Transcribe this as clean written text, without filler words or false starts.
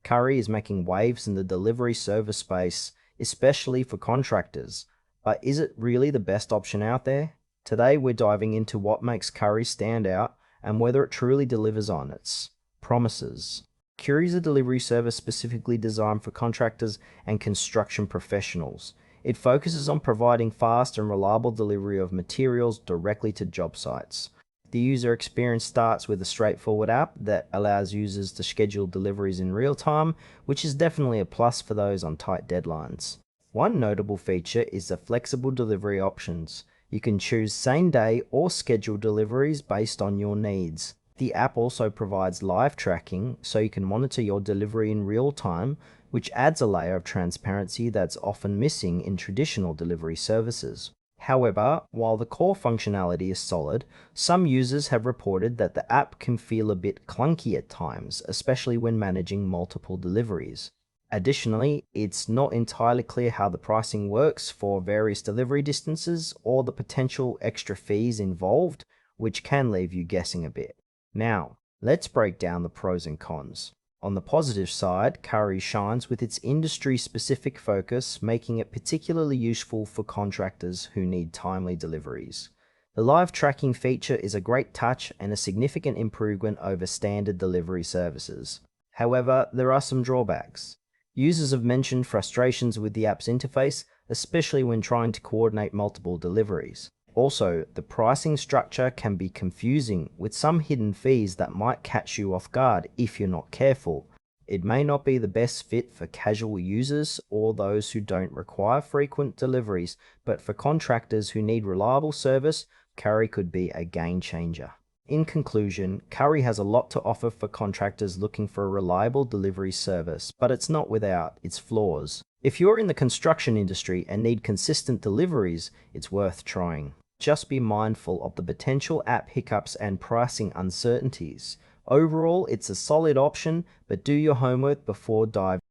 Curri is making waves in the delivery service space, especially for contractors. But is it really the best option out there? Today we're diving into what makes Curri stand out and whether it truly delivers on its promises. Curri is a delivery service specifically designed for contractors and construction professionals. It focuses on providing fast and reliable delivery of materials directly to job sites. The user experience starts with a straightforward app that allows users to schedule deliveries in real time, which is definitely a plus for those on tight deadlines. One notable feature is the flexible delivery options. You can choose same day or schedule deliveries based on your needs. The app also provides live tracking, so you can monitor your delivery in real time, which adds a layer of transparency that's often missing in traditional delivery services. However, while the core functionality is solid, some users have reported that the app can feel a bit clunky at times, especially when managing multiple deliveries. Additionally, it's not entirely clear how the pricing works for various delivery distances or the potential extra fees involved, which can leave you guessing a bit. Now, let's break down the pros and cons. On the positive side, Curri shines with its industry-specific focus, making it particularly useful for contractors who need timely deliveries. The live tracking feature is a great touch and a significant improvement over standard delivery services. However, there are some drawbacks. Users have mentioned frustrations with the app's interface, especially when trying to coordinate multiple deliveries. Also, the pricing structure can be confusing, with some hidden fees that might catch you off guard if you're not careful. It may not be the best fit for casual users or those who don't require frequent deliveries, but for contractors who need reliable service, Curri could be a game changer. In conclusion, Curri has a lot to offer for contractors looking for a reliable delivery service, but it's not without its flaws. If you're in the construction industry and need consistent deliveries, it's worth trying. Just be mindful of the potential app hiccups and pricing uncertainties. Overall, it's a solid option, but do your homework before diving